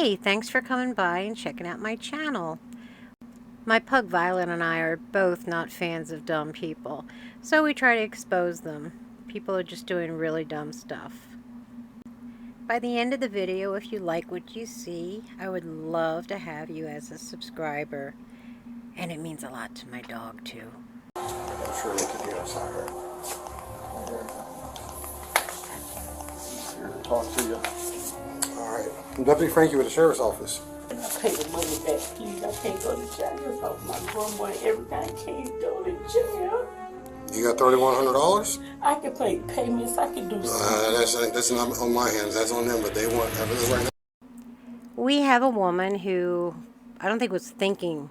Hey, thanks for coming by and checking out my channel. My pug Violet and I are both not fans of dumb people, so we try to expose them. People are just doing really dumb stuff. By the end of the video, if you like what you see, I would love to have you as a subscriber. And it means a lot to my dog, too. I'm sure they could hear us out here. Here to talk to you. All right. I'm Deputy Frankie with the Sheriff's Office. And I pay the money back, please. I can't go to jail. So my grandma, everything I can't go to jail. You got $3,100? I can pay payments. I can do That's not on my hands. That's on them, but they want everything right now. We have a woman who I don't think was thinking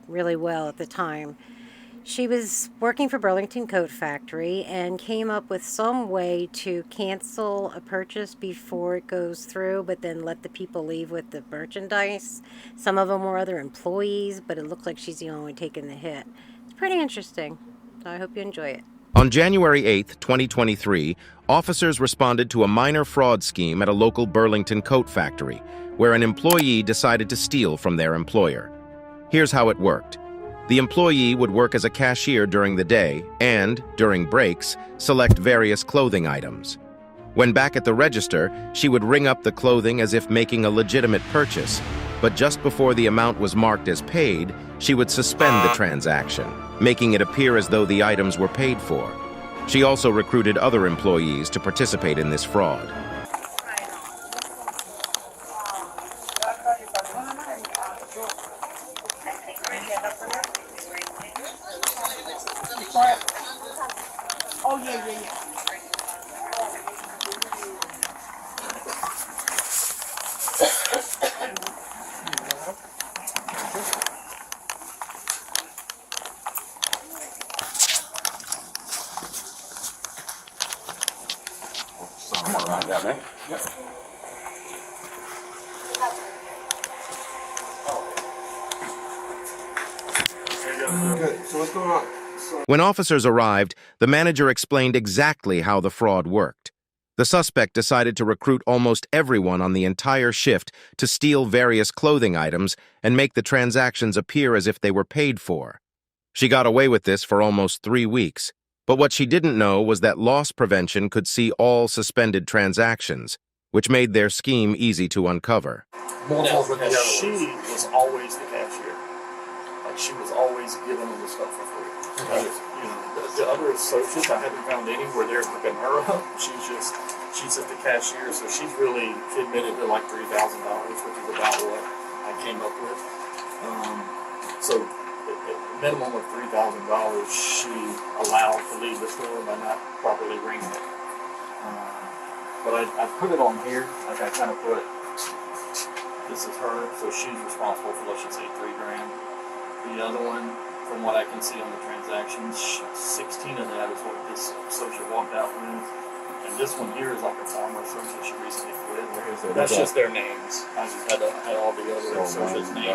really well at the time. She was working for Burlington Coat Factory and came up with some way to cancel a purchase before it goes through, but then let the people leave with the merchandise. Some of them were other employees, but it looked like she's the only one taking the hit. It's pretty interesting, so I hope you enjoy it. On January 8, 2023, officers responded to a minor fraud scheme at a local Burlington Coat Factory, where an employee decided to steal from their employer. Here's how it worked. The employee would work as a cashier during the day and, during breaks, select various clothing items. When back at the register, she would ring up the clothing as if making a legitimate purchase, but just before the amount was marked as paid, she would suspend the transaction, making it appear as though the items were paid for. She also recruited other employees to participate in this fraud. Oh, yeah. Somewhere around that, man. Yep. Good. So what's going on? When officers arrived, the manager explained exactly how the fraud worked. The suspect decided to recruit almost everyone on the entire shift to steal various clothing items and make the transactions appear as if they were paid for. She got away with this for almost 3 weeks, but what she didn't know was that loss prevention could see all suspended transactions, which made their scheme easy to uncover. She was always the cashier. Like, she was always giving them the stuff for free. The other associates, I haven't found any where they're picking her up. She's just the cashier, so she's really admitted to like $3,000, which is about what I came up with. So a minimum of $3,000 she allowed to leave the store by not properly ringing it. But I put it on here, like I kind of put, this is her, so she's responsible for, let's just say, $3 grand. The other one, from what I can see on the transactions, 16 of that is what this associate walked out with. And this one here is like a former associate she recently quit. That's just their names. I just had all the other associates' names.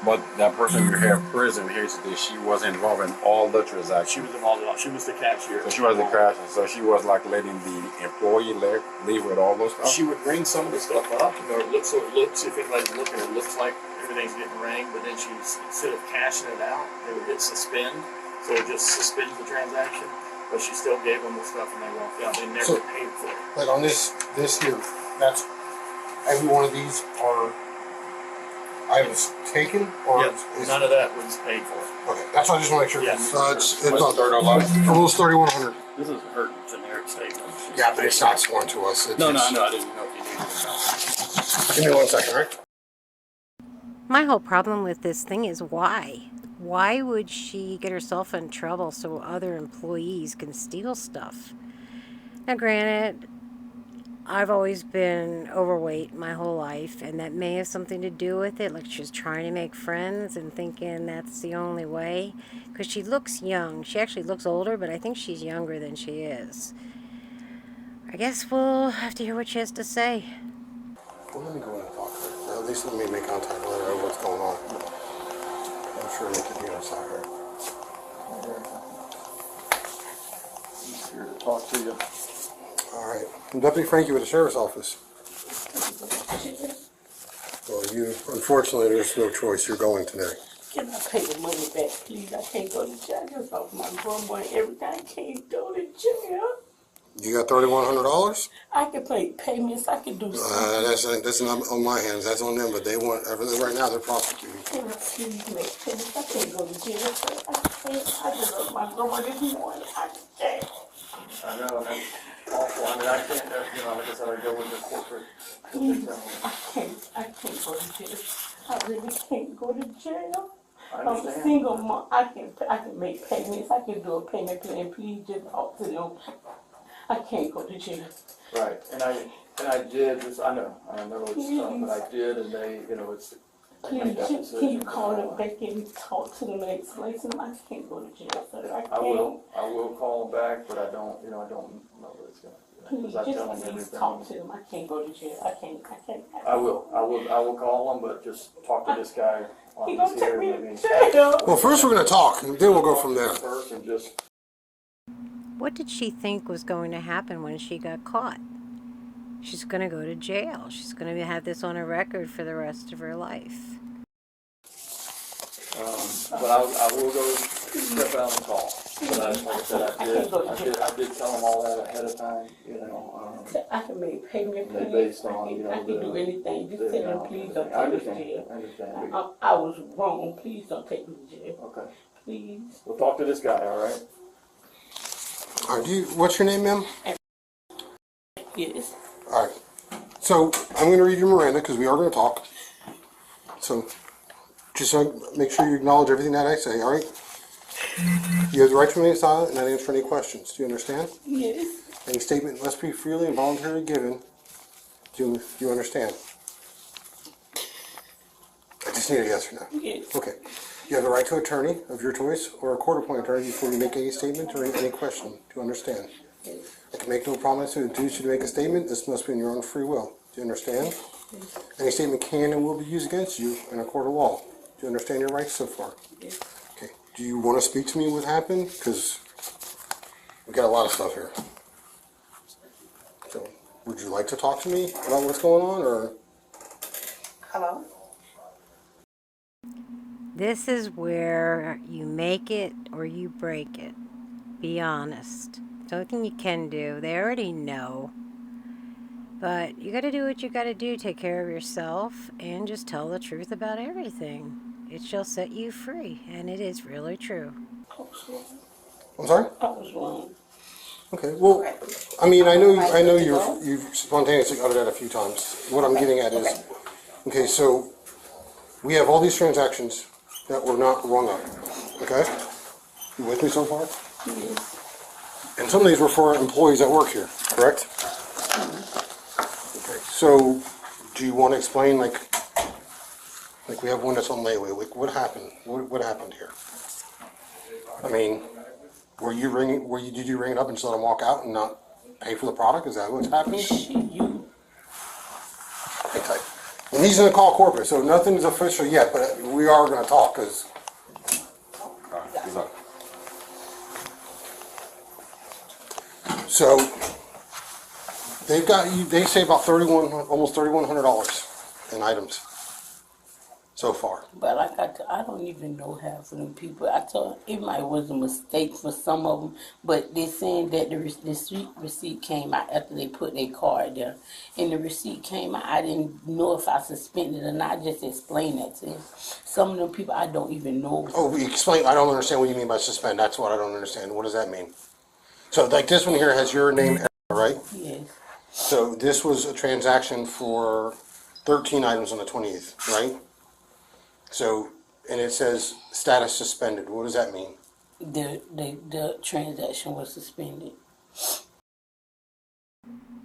But that person you have in prison here today, she was involved in all the transactions. She was involved in all. She was the cashier. So she was the cashier. So she was like letting the employee leave with all those stuff? She would ring some of the stuff up, or it looks, if anybody's looking, it looks like everything's getting rang, but then instead of cashing it out, they would hit suspend, so it just suspends the transaction, but she still gave them the stuff and they walked out. They never paid for it. Like on this here, that's, every one of these are items taken, or none of that was paid for. Okay, that's what I just want to make sure. Yes. It's almost 3,100. This is her generic statement. Yeah, but it's not sworn to us. No, I didn't know if you needed it. Give me 1 second, all right? My whole problem with this thing is why? Why would she get herself in trouble so other employees can steal stuff? Now, granted, I've always been overweight my whole life, and that may have something to do with it. Like, she's trying to make friends and thinking that's the only way. Because she looks young. She actually looks older, but I think she's younger than she is. I guess we'll have to hear what she has to say. Well, let me go in and talk to her. At least let me make contact with her over what's going on. I'm sure they can hear us out here. Here to talk to you. All right. I'm Deputy Frankie with the Sheriff's Office. Unfortunately, there's no choice. You're going today. Can I pay the money back, please? I can't go to jail. Just off my grandma and everything. I can't go to jail. You got $3,100? I can pay payments. I can do something. That's not on my hands. That's on them. But they want everything right now. They're prosecuting. Can I please make payments? I can't go to jail. Sir. I can't. I just love my grandma this morning. I can't. I know, that's awful. I mean, I can't, like I said, I go with the corporate. Please, I can't go to jail. I really can't go to jail. I I'm a understand. single mom. I can make payments. I can do a payment plan. Please just talk to them. I can't go to jail. Right, and I did, I know it's tough, but I did, and they, it's. Please, just, can you call them back and talk to them and explain to them I can't go to jail, sir? I can't. I will call them back, but I don't know what it's gonna, Please, because I tell them just everything. talk to them. I can't go to jail. I can't. I will call them, but just talk to this guy while He he's gonna here. take me Let me to jail. Well, first we're going to talk, and then we'll go from there. first and just. What did she think was going to happen when she got caught? She's going to go to jail. She's going to have this on her record for the rest of her life. But I will go step out and call. But like I said, I did tell them all that ahead of time, I can make payment plans. based on, I can do anything. Just tell them, please don't I take me to understand, jail. I understand. I was wrong. Please don't take me to jail. Okay, Please. we'll talk to this guy, all right? All right, what's your name, ma'am? Yes. All right. So I'm going to read your Miranda because we are going to talk. So just make sure you acknowledge everything that I say, all right? You have the right to remain silent and not answer any questions. Do you understand? Yes. Any statement must be freely and voluntarily given. Do you understand? I just need a yes or no. Yes. Okay. You have the right to an attorney of your choice or a court-appointed attorney before you make any statement or any question. Do you understand? Yes. I can make no promise to induce you to make a statement. This must be in your own free will. Do you understand? Yes. Any statement can and will be used against you in a court of law. Do you understand your rights so far? Yes. Okay. Do you want to speak to me what happened? Because we got a lot of stuff here. So, would you like to talk to me about what's going on, or? Hello? This is where you make it or you break it. Be honest. It's the only thing you can do. They already know. But you got to do what you got to do. Take care of yourself and just tell the truth about everything. It shall set you free, and it is really true. I'm sorry? I was wrong. Okay. Well, I mean, I know you've spontaneously uttered that a few times. What I'm getting at is, okay, so we have all these transactions that were not rung up. Okay? You with me so far? Yes. And some of these were for employees that work here, correct? Okay. So, do you want to explain, like we have one that's on layaway. Like, what happened? What happened here? I mean, did you ring it up and just let them walk out and not pay for the product? Is that what's happening? You. Okay. And he's going to call corporate, so nothing's official yet, but we are going to talk because. So they've got you. They say about almost $3,100 in items so far. But like I don't even know half of them people. I told it might was a mistake for some of them, but they're saying that the receipt came out after they put their card there, and the receipt came out. I didn't know if I suspended or not. I just explained that to them. Some of them people I don't even know. Oh, explain. I don't understand what you mean by suspend. That's what I don't understand. What does that mean? So, like this one here has your name, right? Yes. So this was a transaction for 13 items on the 20th, right? So, and it says status suspended. What does that mean? The transaction was suspended.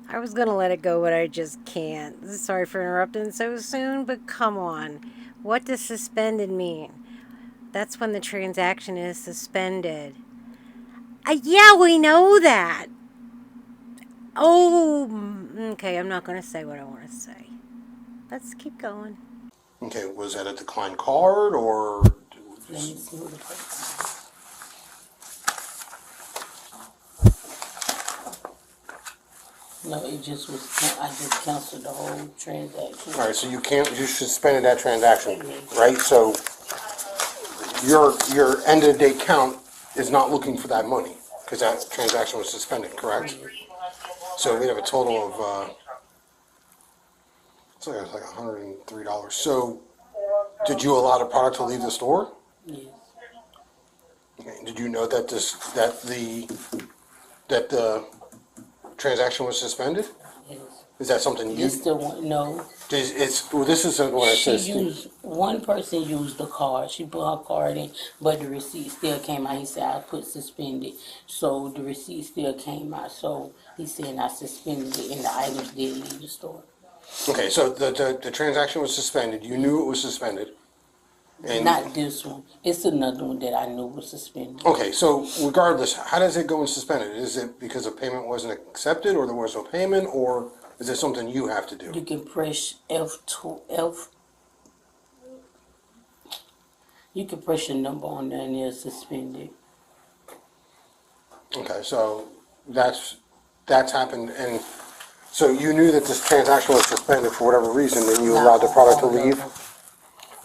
I was going to let it go, but I just can't. Sorry for interrupting so soon, but come on. What does suspended mean? That's when the transaction is suspended. Yeah, we know that. Oh, okay, I'm not going to say what I want to say. Let's keep going. Okay, was that a declined card or? Let me see what the person. No, it just was, I just canceled the whole transaction. All right, so you suspended that transaction, right? So your end of the day count is not looking for that money because that transaction was suspended, correct? So we have a total of, it's like $103. So did you allow the product to leave the store? Yes, Okay, did you know that that the transaction was suspended? yes. Is that something you, They still want, no. well, this is what it She says. used, one person used the card. She put her card in, but the receipt still came out. He said, I put suspended. So the receipt still came out. So he said, I suspended it, and the items did leave the store. Okay, so the transaction was suspended. You knew it was suspended. And Not this one. It's another one that I knew was suspended. okay, so regardless, how does it go in suspended? Is it because a payment wasn't accepted, or there was no payment, or is it something you have to You do? can press F. You can press your number on there and it'll suspend it. Okay, so that's happened, and so you knew that this transaction was suspended for whatever reason, and you Not allowed the on product to all of leave? them.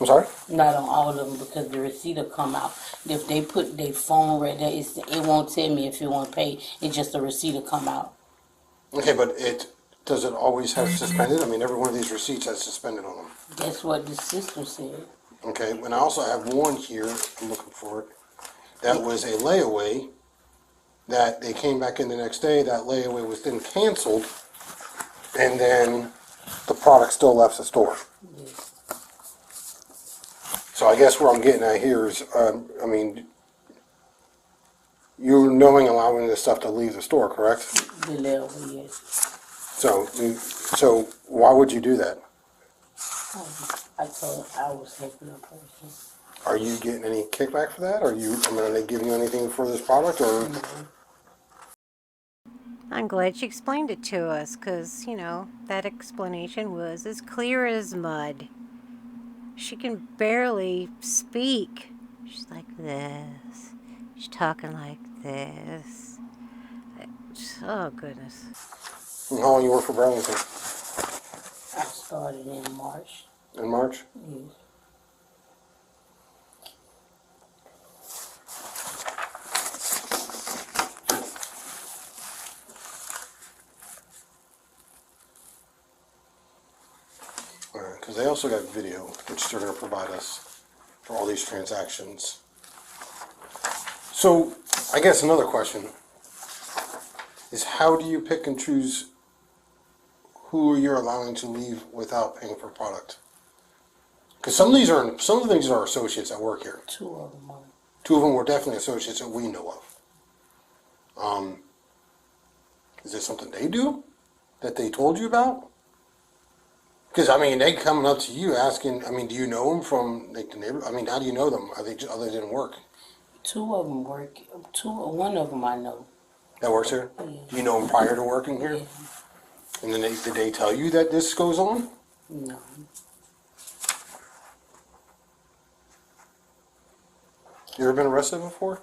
I'm sorry? Not on all of them because the receipt will come out. If they put their phone right there, it won't tell me if you want to pay. It's just a receipt will come out. Okay, but does it always have suspended? I mean, every one of these receipts has suspended on them. That's what the system said. Okay, and I also have one here, I'm looking for it, that was a layaway, that they came back in the next day, that layaway was then canceled, and then the product still left the store. Yes. So I guess where I'm getting at here is, I mean, you're knowing allowing this stuff to leave the store, correct? The layaway, yes. So why would you do that? I told her I was helping a person. Are you getting any kickback for that? Are they giving you anything for this product, or? I'm glad she explained it to us because, that explanation was as clear as mud. She can barely speak. She's like this. She's talking like this. Oh, goodness. And how long you work for Burlington? I started in March. In March? Yes. Alright, because they also got video, which they're going to provide us for all these transactions. So, I guess another question is, how do you pick and choose who you're allowing to leave without paying for product? Because some of these are associates that work here. Two of them are. Two of them were definitely associates that we know of. Is there something they do that they told you about? Because, I mean, they coming up to you asking, I mean, do you know them from like, the neighbor? I mean, how do you know them? Are they just, other than work? Two of them work. One of them I know. That works here? Yeah. Do you know them prior to working here? Yeah. And then did they tell you that this goes on? No. You ever been arrested before?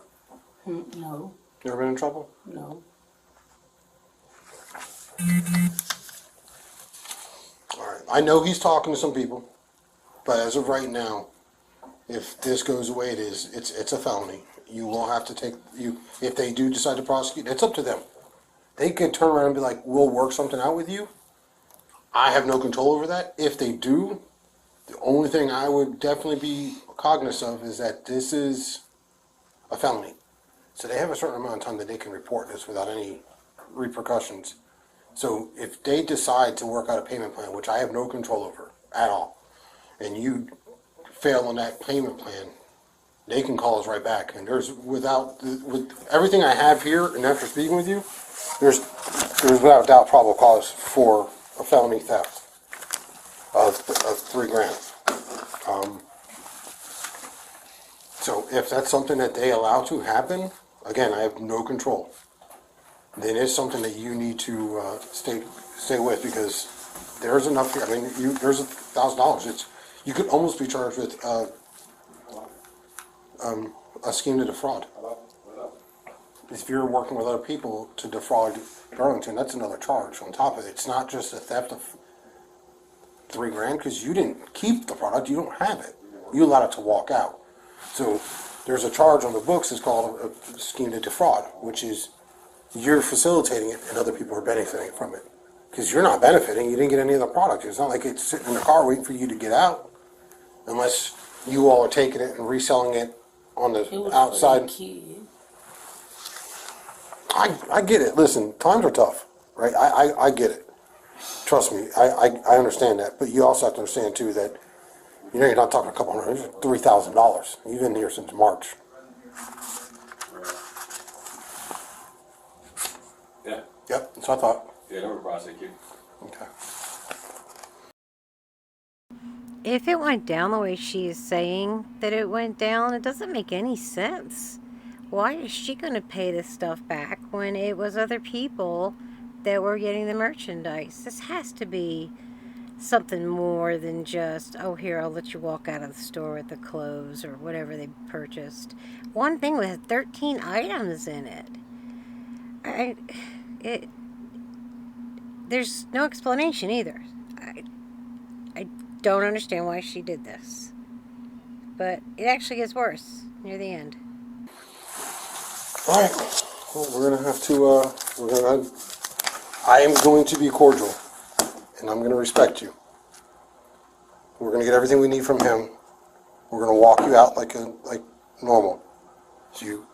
No. You ever been in trouble? No. Alright, I know he's talking to some people, but as of right now, if this goes the way it is, it's a felony. You will have to if they do decide to prosecute, it's up to them. They could turn around and be like, we'll work something out with you. I have no control over that. If they do, the only thing I would definitely be cognizant of is that this is a felony. So they have a certain amount of time that they can report this without any repercussions. So if they decide to work out a payment plan, which I have no control over at all, and you fail on that payment plan, they can call us right back. And with everything I have here, and after speaking with you, there's without doubt probable cause for a felony theft of $3,000. So if that's something that they allow to happen, again, I have no control. Then it's something that you need to stay with, because there's enough here. I mean, there's $1,000. You could almost be charged with a scheme to defraud. if you're working with other people to defraud Burlington, that's another charge on top of it. It's not just a theft of $3,000 because you didn't keep the product, you don't have it. You allowed it to walk out. So there's a charge on the books. It's called a scheme to defraud, which is you're facilitating it and other people are benefiting from it. Because you're not benefiting, you didn't get any of the product. It's not like it's sitting in the car waiting for you to get out, unless you all are taking it and reselling it on It the was outside. for the kids. I get it. Listen, times are tough, right? I get it. Trust me, I understand that. But you also have to understand too that you're not talking a couple hundred, it's $3,000. You've been here since March. Yeah. Yep, that's what I thought. Yeah, no prosecute. Okay. If it went down the way she is saying that it went down, it doesn't make any sense. Why is she going to pay this stuff back when it was other people that were getting the merchandise? This has to be something more than just, oh, here, I'll let you walk out of the store with the clothes or whatever they purchased. One thing with 13 items in it. There's no explanation either. I don't understand why she did this. But it actually gets worse near the end. All right. Well, we're gonna have to. I am going to be cordial, and I'm gonna respect you. We're gonna get everything we need from him. We're gonna walk you out like normal. So you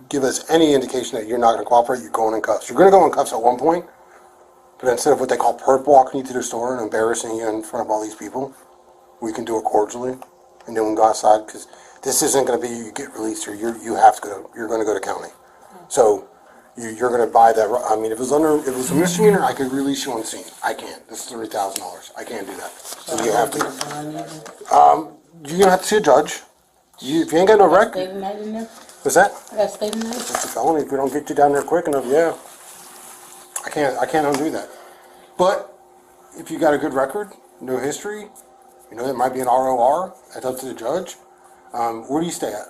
give us any indication that you're not gonna cooperate, you're going in cuffs. You're gonna go in cuffs at one point, but instead of what they call perp walking you to the store and embarrassing you in front of all these people, we can do it cordially, and then we can go outside because this isn't going to be you get released or you have to go. You're going to go to county, so you're going to buy that. I mean, if it was a misdemeanor, I could release you on scene. I can't. This is $3,000. I can't do that. So you have to. You're going to have to see a judge. If you ain't got no Stay record, the night in there? what's that? I gotta stay the night? It's a felony. If we don't get you down there quick enough, yeah. I can't undo that. But if you got a good record, no history, there might be an ROR. That's up to the judge. Where do you stay at?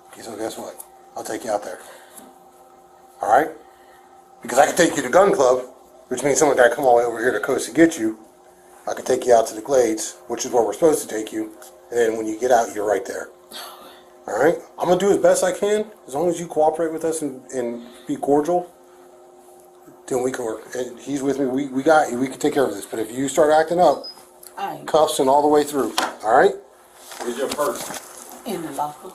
Okay, so guess what? I'll take you out there. All right? Because I can take you to gun club, which means someone got to come all the way over here to coast to get you. I can take you out to the Glades, which is where we're supposed to take you. And then when you get out, you're right there. All right? I'm going to do as best I can. As long as you cooperate with us and be cordial, then we can work. And he's with me. We got you. We can take care of this. But if you start acting up, Alright, cuffs and all the way through. All right? Where's your purse? in the locker.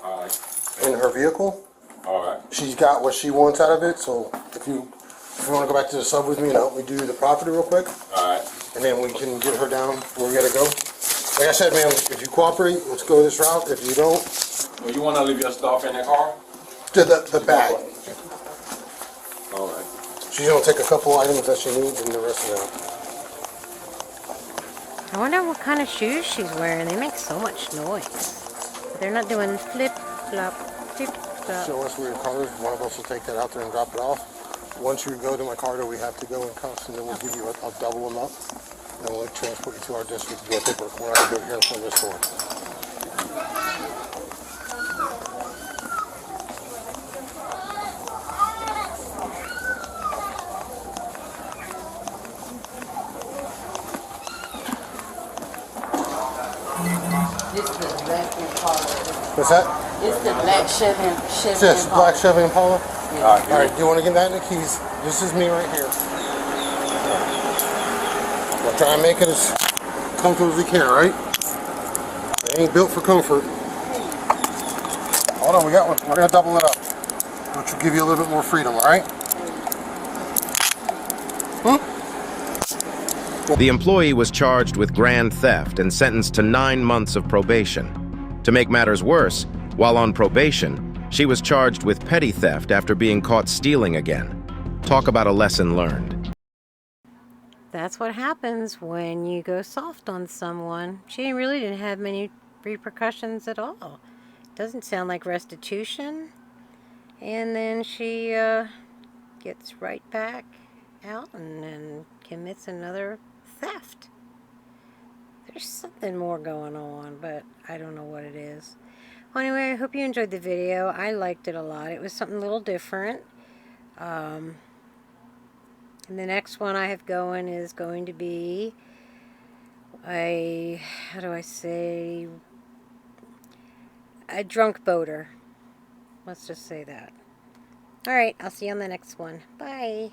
Alright. In her vehicle. Alright. She's got what she wants out of it. So if you want to go back to the sub with me and help me do the property real quick, Alright. and then we can get her down where we gotta go. Like I said, man, if you cooperate, let's go this route. If you don't, Well, you wanna leave your stuff in the car? the bag. Alright. She's gonna take a couple items that she needs and the rest of them. I wonder what kind of shoes she's wearing. They make so much noise. They're not doing flip flop, flip flop. Show us where your car is. One of us will take that out there and drop it off. Once you go to my car, we have to go in cuffs, and then we'll give you a double them up. And we'll transport you to our district to do our paperwork. We're not gonna do it here in front of the store. This is the black Impala. What's that? It's the black Chevy This Impala. black Chevy Impala. Alright. All right, you want to get that in the keys? This is me right here. We'll try and make it as comfortable as we can, all right? It ain't built for comfort. Hold on, we got one. We're gonna double it up, which will give you a little bit more freedom, all right? The employee was charged with grand theft and sentenced to 9 months of probation. To make matters worse, while on probation, she was charged with petty theft after being caught stealing again. Talk about a lesson learned. That's what happens when you go soft on someone. She really didn't have many repercussions at all. Doesn't sound like restitution. And then she gets right back out and commits another theft. There's something more going on, but I don't know what it is. Well, anyway, I hope you enjoyed the video. I liked it a lot. It was something a little different. And the next one I have going is going to be how do I say, a drunk boater. Let's just say that. All right, I'll see you on the next one. Bye.